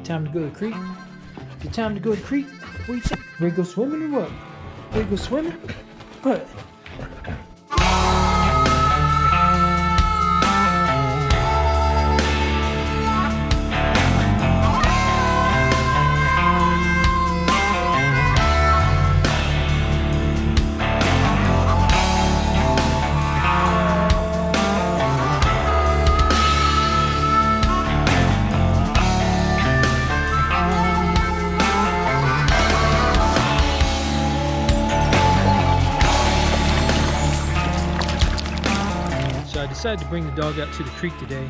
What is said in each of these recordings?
Time to go to the creek. Good time to go to the creek. What do you think? Ready to go swimming or what? Ready to go swimming? What? So I decided to bring the dog out to the creek today.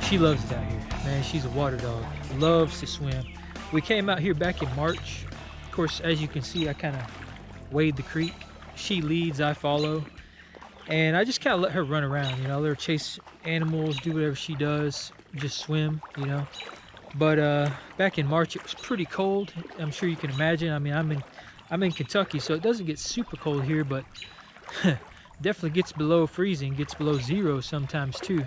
She loves it out here, man. She's a water dog, loves to swim. We came out here back in March. Of course, as you can see, I kind of wade the creek. She leads, I follow. And I just kind of let her run around, you know, let her chase animals, do whatever she does, just swim, you know. But back in March, it was pretty cold. I'm sure you can imagine. I mean, I'm in Kentucky, so it doesn't get super cold here, but definitely gets below freezing, gets below zero sometimes too.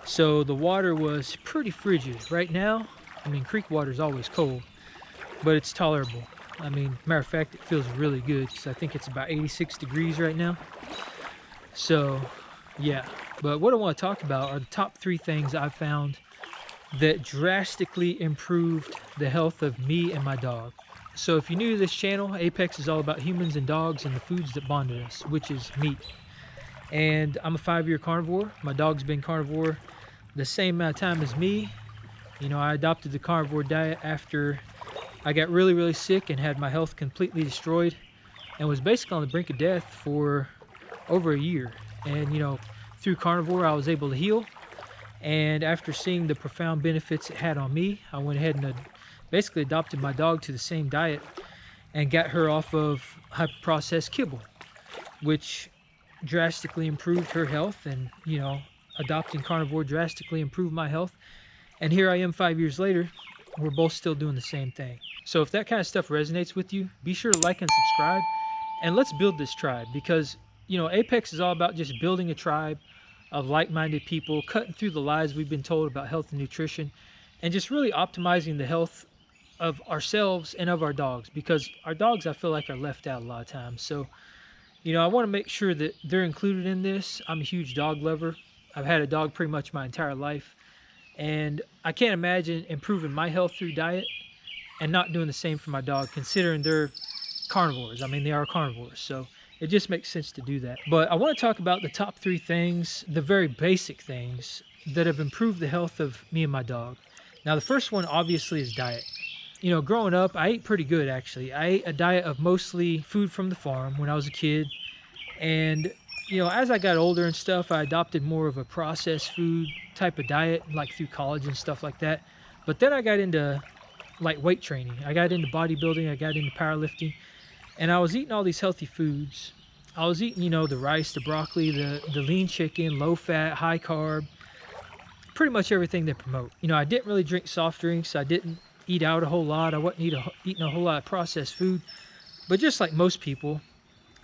So the water was pretty frigid. Right now, I mean, creek water is always cold, but it's tolerable. I mean, matter of fact, it feels really good. So I think it's about 86 degrees right now. So yeah, but what I want to talk about are the top 3 things I've found that drastically improved the health of me and my dog. So if you're new to this channel, Apex is all about humans and dogs and the foods that bonded us, which is meat. And I'm a 5-year carnivore. My dog's been carnivore the same amount of time as me. You know, I adopted the carnivore diet after I got really, really sick and had my health completely destroyed and was basically on the brink of death for over a year. And, you know, through carnivore, I was able to heal. And after seeing the profound benefits it had on me, I went ahead and basically adopted my dog to the same diet and got her off of hyper-processed kibble, which drastically improved her health. And, you know, adopting carnivore drastically improved my health. And here I am 5 years later, we're both still doing the same thing. So if that kind of stuff resonates with you, be sure to like and subscribe, and let's build this tribe, because, you know, Apex is all about just building a tribe of like-minded people, cutting through the lies we've been told about health and nutrition, and just really optimizing the health of ourselves and of our dogs, because our dogs, I feel like, are left out a lot of times. So, you know, I want to make sure that they're included in this. I'm a huge dog lover. I've had a dog pretty much my entire life, and I can't imagine improving my health through diet and not doing the same for my dog, considering they're carnivores. I mean, they are carnivores, so it just makes sense to do that. But I want to talk about the top 3 things, the very basic things that have improved the health of me and my dog. Now, the first one obviously is diet. You know, growing up, I ate pretty good, actually. I ate a diet of mostly food from the farm when I was a kid. And, you know, as I got older and stuff, I adopted more of a processed food type of diet, like through college and stuff like that. But then I got into like weight training. I got into bodybuilding. I got into powerlifting. And I was eating all these healthy foods. I was eating, you know, the rice, the broccoli, the lean chicken, low fat, high carb, pretty much everything they promote. You know, I didn't really drink soft drinks. I didn't eat out a whole lot. I wasn't eating a whole lot of processed food. But just like most people,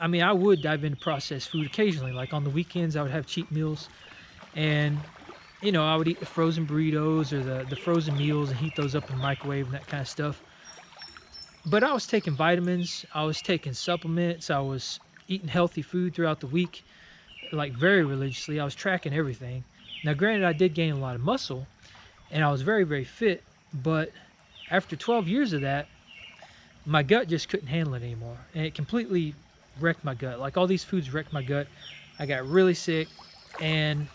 I mean, I would dive into processed food occasionally. Like on the weekends, I would have cheat meals. And, you know, I would eat the frozen burritos or the frozen meals and heat those up in the microwave and that kind of stuff. But I was taking vitamins. I was taking supplements. I was eating healthy food throughout the week, like very religiously. I was tracking everything. Now, granted, I did gain a lot of muscle and I was very, very fit. But after 12 years of that, my gut just couldn't handle it anymore. And it completely wrecked my gut. Like all these foods wrecked my gut. I got really sick and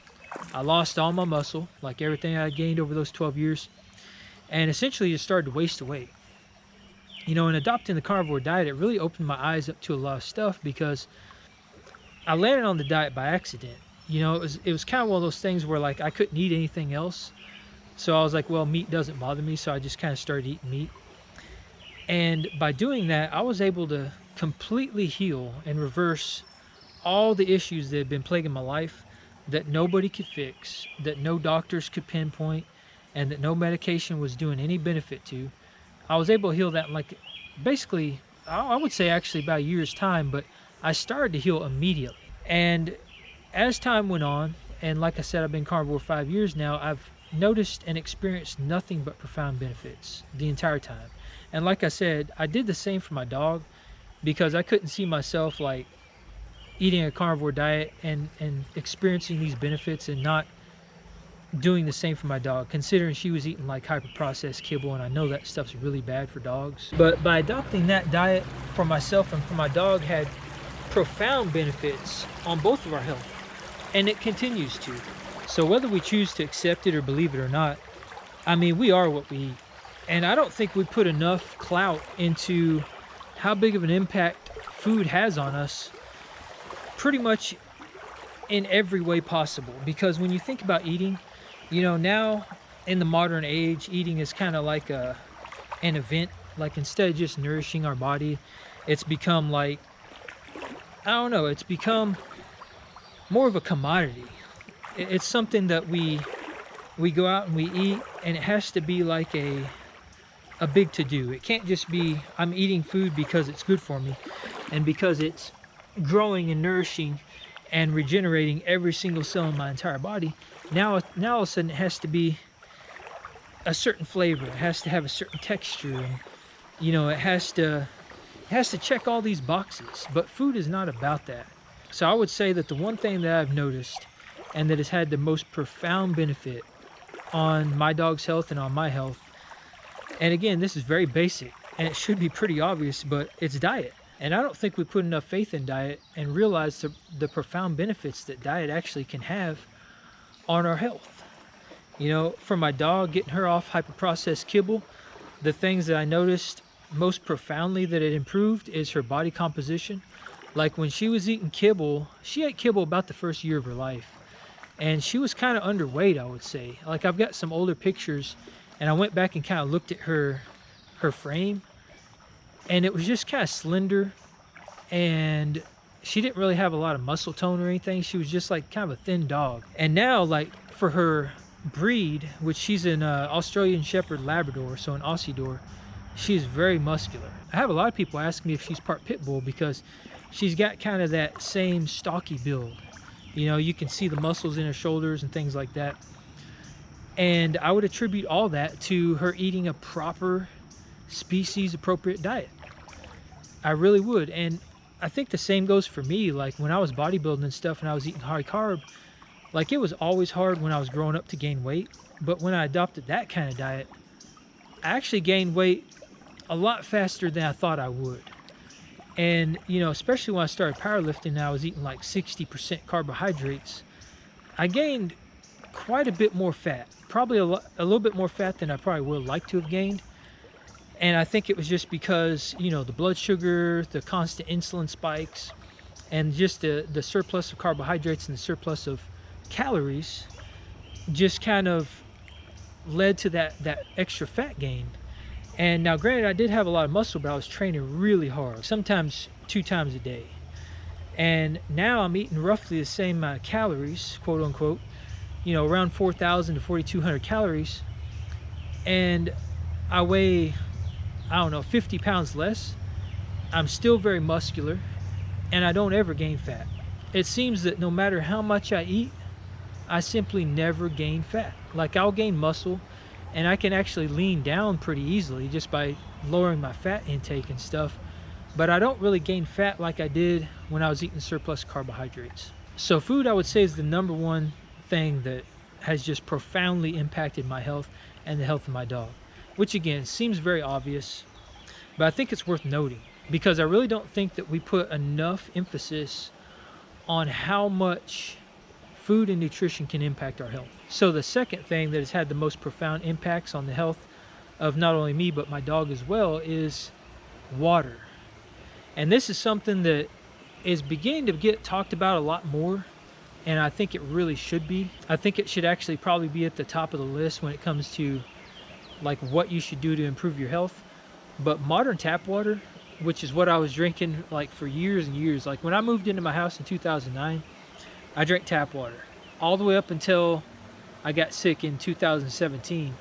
I lost all my muscle, like everything I gained over those 12 years. And essentially just started to waste away. You know, in adopting the carnivore diet, it really opened my eyes up to a lot of stuff, because I landed on the diet by accident. You know, it was kind of one of those things where, like, I couldn't eat anything else. So I was like, well, meat doesn't bother me. So I just kind of started eating meat. And by doing that, I was able to completely heal and reverse all the issues that had been plaguing my life that nobody could fix, that no doctors could pinpoint, and that no medication was doing any benefit to. I was able to heal that in, like, basically, I would say actually about a year's time, but I started to heal immediately. And as time went on, and like I said, I've been carnivore 5 years now, I've noticed and experienced nothing but profound benefits the entire time. And like I said, I did the same for my dog because I couldn't see myself like eating a carnivore diet and experiencing these benefits and not doing the same for my dog, considering she was eating like hyper processed kibble, and I know that stuff's really bad for dogs. But by adopting that diet for myself and for my dog had profound benefits on both of our health, and it continues to. So whether we choose to accept it or believe it or not, I mean, we are what we eat. And I don't think we put enough clout into how big of an impact food has on us pretty much in every way possible. Because when you think about eating, you know, now in the modern age, eating is kind of like an event. Like instead of just nourishing our body, it's become like, I don't know, it's become more of a commodity. It's something that we go out and we eat, and it has to be like a big to-do. It can't just be, I'm eating food because it's good for me and because it's growing and nourishing and regenerating every single cell in my entire body. Now all of a sudden it has to be a certain flavor. It has to have a certain texture, and you know, it has to check all these boxes. But food is not about that. So I would say that the one thing that I've noticed and that has had the most profound benefit on my dog's health and on my health, and again, this is very basic and it should be pretty obvious, but it's diet. And I don't think we put enough faith in diet and realize the profound benefits that diet actually can have on our health. You know, for my dog, getting her off hyperprocessed kibble, the things that I noticed most profoundly that it improved is her body composition. Like when she was eating kibble, she ate kibble about the first year of her life, and she was kind of underweight, I would say. Like I've got some older pictures, and I went back and kind of looked at her frame, and it was just kind of slender, and she didn't really have a lot of muscle tone or anything. She was just like kind of a thin dog. And now, like for her breed, which she's an Australian Shepherd Labrador, so an Aussie Door, she's very muscular. I have a lot of people ask me if she's part pit bull because she's got kind of that same stocky build. You know, you can see the muscles in her shoulders and things like that. And I would attribute all that to her eating a proper species appropriate diet. I really would. And I think the same goes for me. Like when I was bodybuilding and stuff and I was eating high carb, like it was always hard when I was growing up to gain weight. But when I adopted that kind of diet, I actually gained weight a lot faster than I thought I would. And, you know, especially when I started powerlifting and I was eating like 60% carbohydrates, I gained quite a bit more fat, probably a little bit more fat than I probably would like to have gained. And I think it was just because, you know, the blood sugar, the constant insulin spikes, and just the surplus of carbohydrates and the surplus of calories just kind of led to that extra fat gain. And now granted, I did have a lot of muscle, but I was training really hard, sometimes 2 times a day. And now I'm eating roughly the same amount of calories, quote unquote, you know, around 4,000 to 4,200 calories. And I weigh, I don't know, 50 pounds less. I'm still very muscular, and I don't ever gain fat. It seems that no matter how much I eat, I simply never gain fat. Like I'll gain muscle, and I can actually lean down pretty easily just by lowering my fat intake and stuff. But I don't really gain fat like I did when I was eating surplus carbohydrates. So food, I would say, is the number one thing that has just profoundly impacted my health and the health of my dog. Which again, seems very obvious, but I think it's worth noting because I really don't think that we put enough emphasis on how much food and nutrition can impact our health. So the second thing that has had the most profound impacts on the health of not only me, but my dog as well, is water. And this is something that is beginning to get talked about a lot more, and I think it really should be. I think it should actually probably be at the top of the list when it comes to like what you should do to improve your health. But modern tap water, which is what I was drinking like for years and years, like when I moved into my house in 2009, I drank tap water all the way up until I got sick in 2017.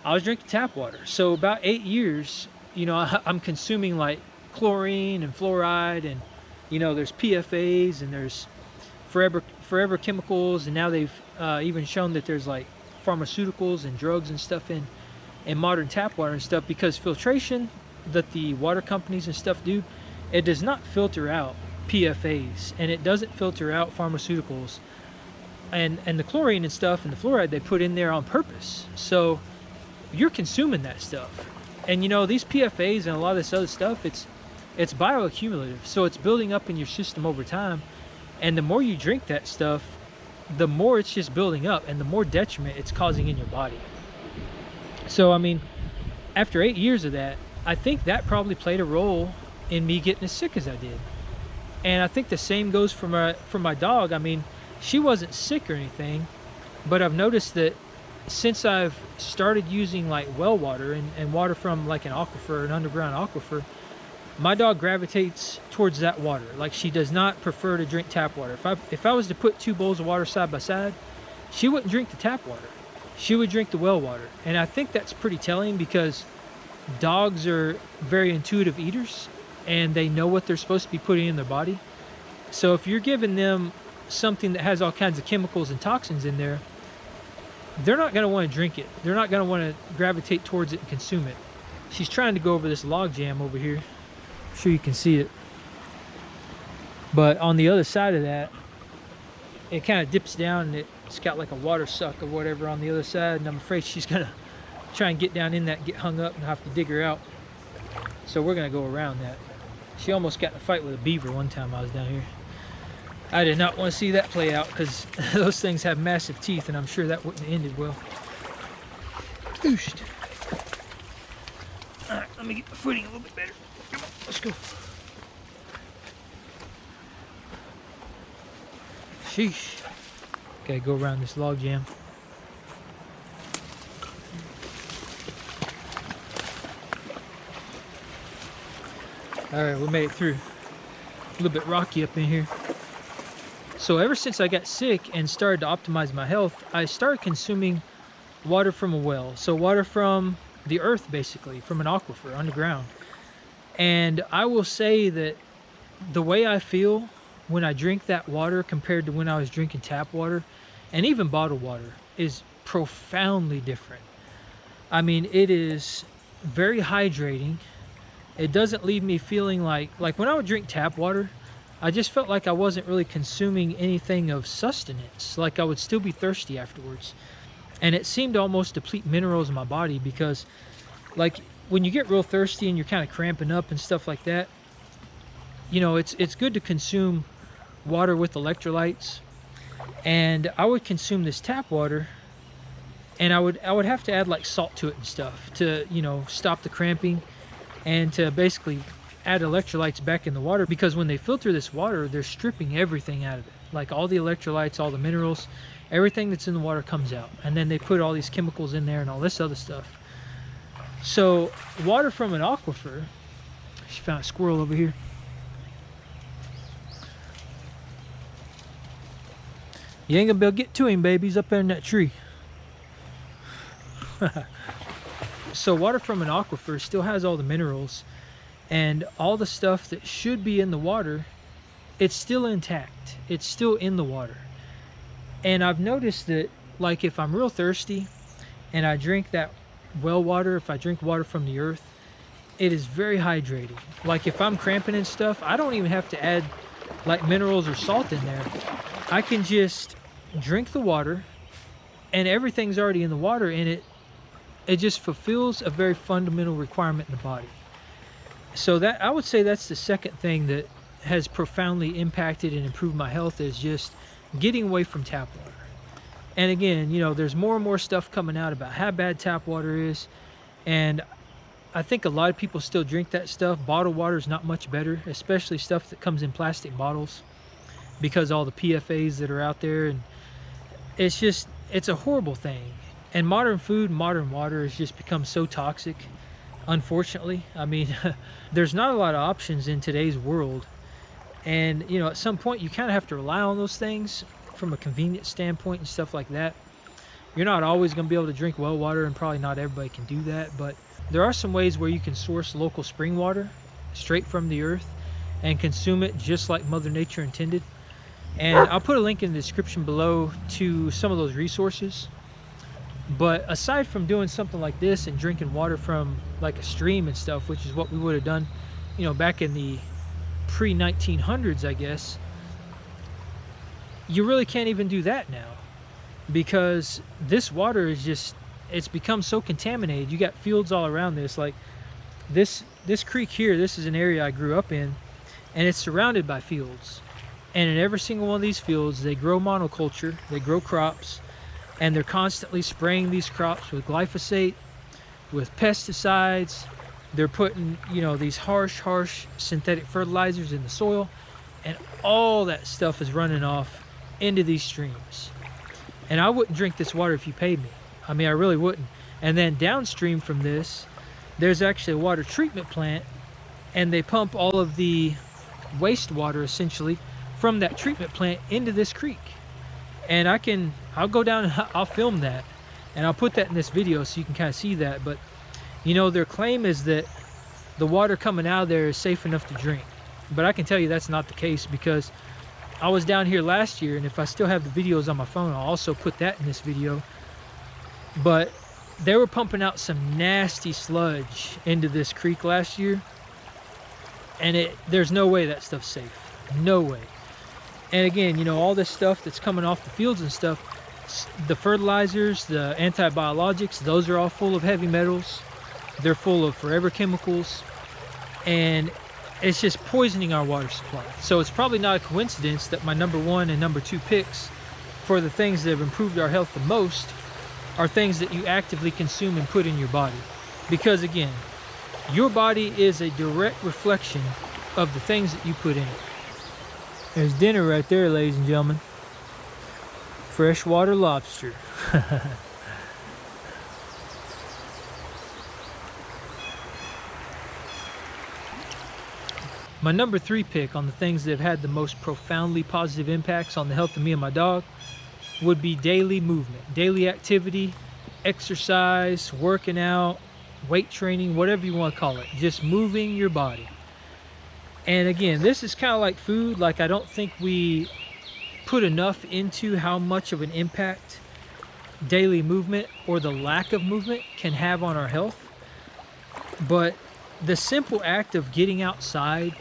I was drinking tap water. So about 8 years, you know, I'm consuming like chlorine and fluoride, and you know, there's PFAs and there's forever chemicals, and now they've even shown that there's like pharmaceuticals and drugs and stuff in modern tap water and stuff, because filtration that the water companies and stuff do, it does not filter out PFAs, and it doesn't filter out pharmaceuticals and the chlorine and stuff and the fluoride they put in there on purpose. So you're consuming that stuff, and you know, these PFAs and a lot of this other stuff, it's bioaccumulative, so it's building up in your system over time, and the more you drink that stuff, the more it's just building up and the more detriment it's causing in your body. So I mean, after 8 years of that, I think that probably played a role in me getting as sick as I did. And I think the same goes for my dog. I mean, she wasn't sick or anything, but I've noticed that since I've started using like well water and water from like an aquifer, an underground aquifer, my dog gravitates towards that water. Like, she does not prefer to drink tap water. If I was to put 2 bowls of water side by side, she wouldn't drink the tap water. She would drink the well water. And I think that's pretty telling, because dogs are very intuitive eaters and they know what they're supposed to be putting in their body. So if you're giving them something that has all kinds of chemicals and toxins in there, they're not going to want to drink it. They're not going to want to gravitate towards it and consume it. She's trying to go over this log jam over here. I'm sure you can see it. But on the other side of that, it kind of dips down and it's got like a water suck or whatever on the other side, and I'm afraid she's going to try and get down in that and get hung up and have to dig her out. So we're going to go around that. She almost got in a fight with a beaver one time I was down here. I did not want to see that play out, because those things have massive teeth, and I'm sure that wouldn't have ended well. Ooshed. All right, let me get the footing a little bit better. Come on, let's go. Sheesh. Gotta go around this log jam. All right, we made it through. A little bit rocky up in here. So ever since I got sick and started to optimize my health, I started consuming water from a well. So water from the earth, basically, from an aquifer underground. And I will say that the way I feel when I drink that water compared to when I was drinking tap water and even bottled water is profoundly different. I mean, it is very hydrating. It doesn't leave me feeling like when I would drink tap water, I just felt like I wasn't really consuming anything of sustenance. Like, I would still be thirsty afterwards. And it seemed to almost deplete minerals in my body, because like when you get real thirsty and you're kind of cramping up and stuff like that, you know, it's good to consume water with electrolytes. And I would consume this tap water, and I would have to add like salt to it and stuff to, you know, stop the cramping and to basically add electrolytes back in the water, because when they filter this water, they're stripping everything out of it. Like all the electrolytes, all the minerals, everything that's in the water comes out. And then they put all these chemicals in there and all this other stuff. So water from an aquifer, she found a squirrel over here. You ain't gonna be able to get to him, baby. He's up there in that tree. So water from an aquifer still has all the minerals and all the stuff that should be in the water. It's still intact. It's still in the water. And I've noticed that, like, if I'm real thirsty and I drink that well water, if I drink water from the earth, it is very hydrating. Like, if I'm cramping and stuff, I don't even have to add like minerals or salt in there. I can just drink the water and everything's already in the water, and it just fulfills a very fundamental requirement in the body. So that, I would say, that's the second thing that has profoundly impacted and improved my health, is just getting away from tap water. And again, you know, there's more and more stuff coming out about how bad tap water is, and I think a lot of people still drink that stuff. Bottled water is not much better, especially stuff that comes in plastic bottles, because all the PFAs that are out there, and it's just, it's a horrible thing. And modern food, modern water has just become so toxic, unfortunately. I mean, there's not a lot of options in today's world. And, you know, at some point you kind of have to rely on those things from a convenience standpoint and stuff like that. You're not always going to be able to drink well water, and probably not everybody can do that. But there are some ways where you can source local spring water straight from the earth and consume it just like Mother Nature intended. And I'll put a link in the description below to some of those resources. But aside from doing something like this and drinking water from like a stream and stuff, which is what we would have done, back in the pre-1900s, I guess, you really can't even do that now, because this water is just, it's become so contaminated. You got fields all around this. Like this creek here, this is an area I grew up in, and it's surrounded by fields. And in every single one of these fields, they grow monoculture, they grow crops, and they're constantly spraying these crops with glyphosate, with pesticides. They're putting, these harsh synthetic fertilizers in the soil, and all that stuff is running off into these streams. And I wouldn't drink this water if you paid me. I mean, I really wouldn't. And then downstream from this, there's actually a water treatment plant, and they pump all of the wastewater essentially from that treatment plant into this creek. And I'll go down and I'll film that, and I'll put that in this video so you can kind of see that. But their claim is that the water coming out of there is safe enough to drink, but I can tell you that's not the case, because I was down here last year, and if I still have the videos on my phone, I'll also put that in this video. But they were pumping out some nasty sludge into this creek last year, and there's no way that stuff's safe. No way. And again, all this stuff that's coming off the fields and stuff, the fertilizers, the antibiologics, those are all full of heavy metals. They're full of forever chemicals, and it's just poisoning our water supply. So it's probably not a coincidence that my number 1 and number 2 picks for the things that have improved our health the most are things that you actively consume and put in your body. Because again, your body is a direct reflection of the things that you put in it. There's dinner right there, ladies and gentlemen. Freshwater lobster. My number 3 pick on the things that have had the most profoundly positive impacts on the health of me and my dog would be daily movement, daily activity, exercise, working out, weight training, whatever you want to call it, just moving your body. And again, this is kind of like food. Like, I don't think we put enough into how much of an impact daily movement or the lack of movement can have on our health. But the simple act of getting outside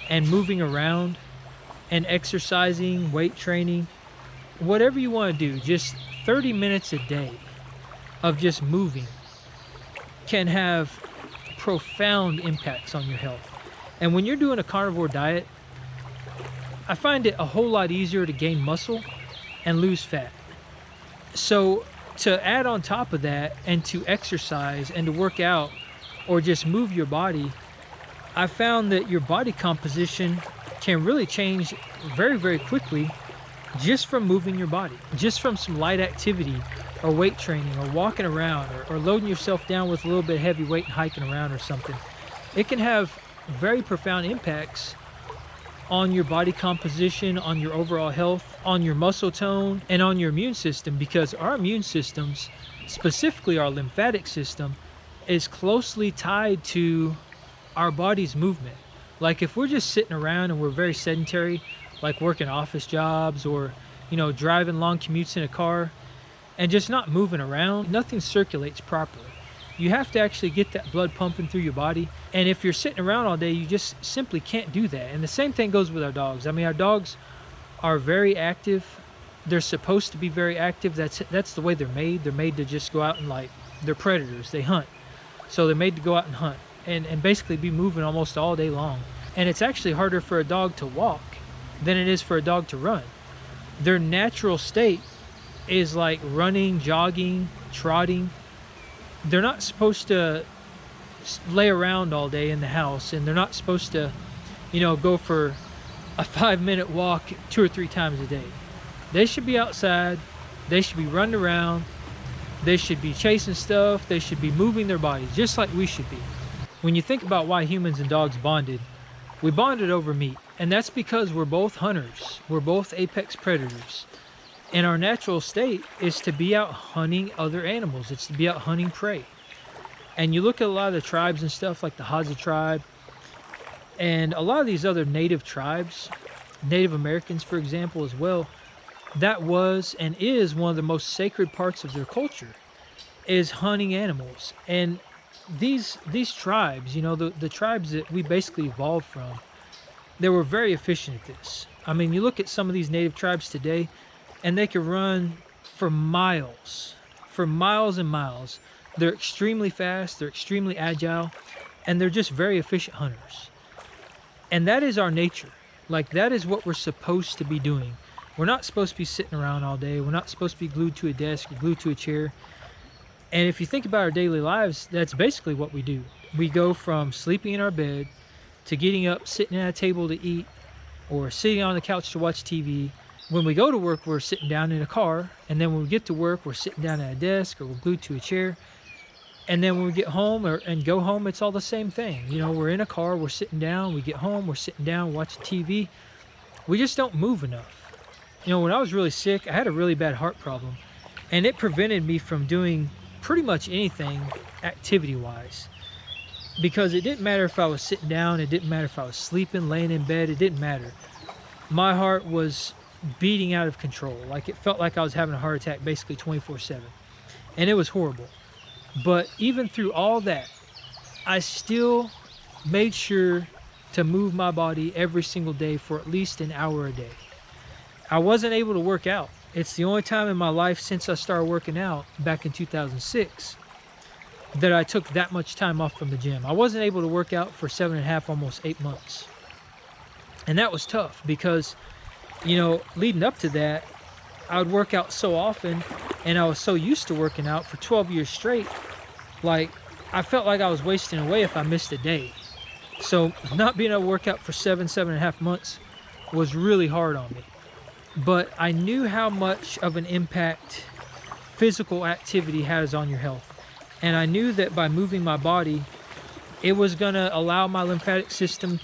and moving around and exercising, weight training, whatever you want to do, just 30 minutes a day of just moving can have profound impacts on your health. And when you're doing a carnivore diet, I find it a whole lot easier to gain muscle and lose fat. So to add on top of that, and to exercise and to work out or just move your body, I found that your body composition can really change very, very quickly just from moving your body, just from some light activity or weight training or walking around or loading yourself down with a little bit of heavy weight and hiking around or something. It can have very profound impacts on your body composition, on your overall health, on your muscle tone, and on your immune system, because our immune systems, specifically our lymphatic system, is closely tied to our body's movement. Like, if we're just sitting around and we're very sedentary, like working office jobs or driving long commutes in a car and just not moving around, nothing circulates properly. You have to actually get that blood pumping through your body. And if you're sitting around all day, you just simply can't do that. And the same thing goes with our dogs. I mean, our dogs are very active. They're supposed to be very active. That's the way they're made. They're made to just go out and, like, they're predators. They hunt. So they're made to go out and hunt and basically be moving almost all day long. And it's actually harder for a dog to walk than it is for a dog to run. Their natural state is like running, jogging, trotting. They're not supposed to lay around all day in the house, and they're not supposed to, go for a 5-minute walk 2 or 3 times a day. They should be outside. They should be running around. They should be chasing stuff. They should be moving their bodies just like we should be. When you think about why humans and dogs bonded, we bonded over meat, and that's because we're both hunters. We're both apex predators. And our natural state is to be out hunting other animals. It's to be out hunting prey. And you look at a lot of the tribes and stuff, like the Hadza tribe, and a lot of these other native tribes, Native Americans, for example, as well, that was and is one of the most sacred parts of their culture. is hunting animals. And these tribes, you know, the tribes that we basically evolved from, they were very efficient at this. I mean, you look at some of these native tribes today, and they can run for miles and miles. They're extremely fast, they're extremely agile, and they're just very efficient hunters. And that is our nature. Like, that is what we're supposed to be doing. We're not supposed to be sitting around all day. We're not supposed to be glued to a desk or glued to a chair. And if you think about our daily lives, that's basically what we do. We go from sleeping in our bed to getting up, sitting at a table to eat, or sitting on the couch to watch TV. When we go to work, we're sitting down in a car. And then when we get to work, we're sitting down at a desk or we're glued to a chair. And then when we get home and go home, it's all the same thing. You know, we're in a car, we're sitting down, we get home, we're sitting down, watching TV. We just don't move enough. You know, when I was really sick, I had a really bad heart problem, and it prevented me from doing pretty much anything activity-wise, because it didn't matter if I was sitting down, it didn't matter if I was sleeping, laying in bed, it didn't matter. My heart was beating out of control. Like, it felt like I was having a heart attack basically 24/7, and it was horrible. But even through all that, I still made sure to move my body every single day for at least an hour a day. I wasn't able to work out. It's the only time in my life since I started working out back in 2006 that I took that much time off from the gym. I wasn't able to work out for 7.5, almost 8 months. And that was tough because, you know, leading up to that, I would work out so often, and I was so used to working out for 12 years straight. Like, I felt like I was wasting away if I missed a day. So not being able to work out for 7.5 months was really hard on me. But I knew how much of an impact physical activity has on your health. And I knew that by moving my body, it was gonna allow my lymphatic system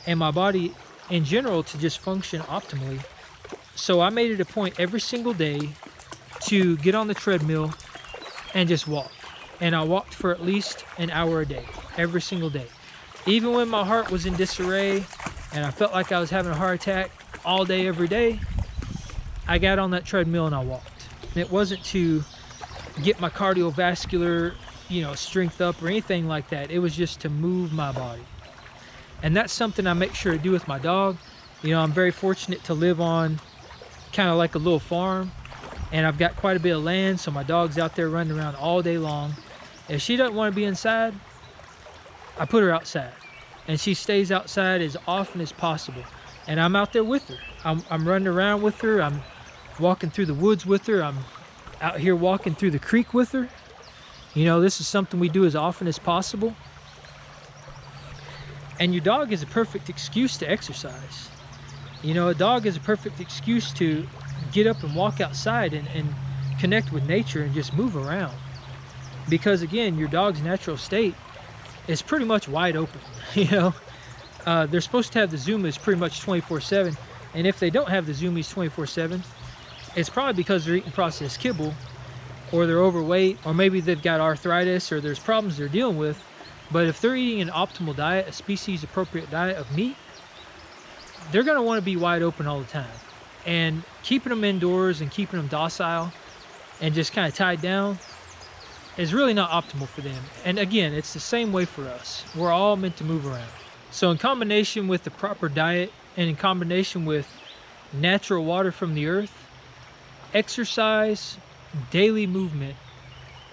and my body in general to just function optimally. So I made it a point every single day to get on the treadmill and just walk. And I walked for at least an hour a day, every single day. Even when my heart was in disarray and I felt like I was having a heart attack all day, every day, I got on that treadmill and I walked. And it wasn't to get my cardiovascular, you know, strength up or anything like that. It was just to move my body. And that's something I make sure to do with my dog. You know, I'm very fortunate to live on kind of like a little farm, and I've got quite a bit of land, so my dog's out there running around all day long. If she doesn't want to be inside, I put her outside, and she stays outside as often as possible. And I'm out there with her. I'm running around with her. I'm walking through the woods with her. I'm out here walking through the creek with her. You know, this is something we do as often as possible. And your dog is a perfect excuse to exercise. You know, a dog is a perfect excuse to get up and walk outside and connect with nature and just move around. Because again, your dog's natural state is pretty much wide open. You know, they're supposed to have the zoomies pretty much 24/7. And if they don't have the zoomies 24/7, it's probably because they're eating processed kibble, or they're overweight, or maybe they've got arthritis, or there's problems they're dealing with. But if they're eating an optimal diet, a species appropriate diet of meat, they're going to want to be wide open all the time. And keeping them indoors and keeping them docile and just kind of tied down is really not optimal for them. And again, it's the same way for us. We're all meant to move around. So in combination with the proper diet and in combination with natural water from the earth, exercise, daily movement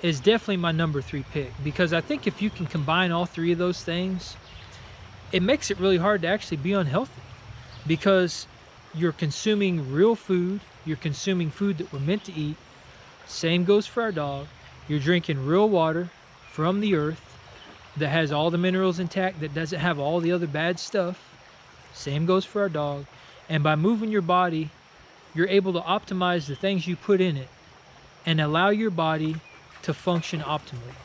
is definitely my number 3 pick. Because I think if you can combine all 3 of those things, it makes it really hard to actually be unhealthy. Because you're consuming real food, you're consuming food that we're meant to eat. Same goes for our dog. You're drinking real water from the earth that has all the minerals intact, that doesn't have all the other bad stuff. Same goes for our dog. And by moving your body, you're able to optimize the things you put in it and allow your body to function optimally.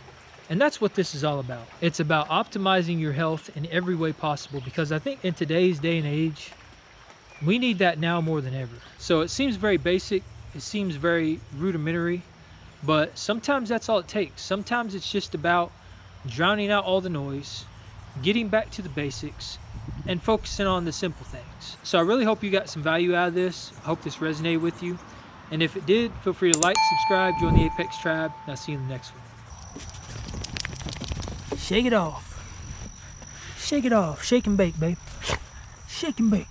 And that's what this is all about. It's about optimizing your health in every way possible, because I think in today's day and age, we need that now more than ever. So it seems very basic, it seems very rudimentary, but sometimes that's all it takes. Sometimes it's just about drowning out all the noise, getting back to the basics, and focusing on the simple things. So I really hope you got some value out of this. I hope this resonated with you. And if it did, feel free to like, subscribe, join the Apex Tribe, and I'll see you in the next one. Shake it off. Shake it off. Shake and bake, babe. Shake and bake.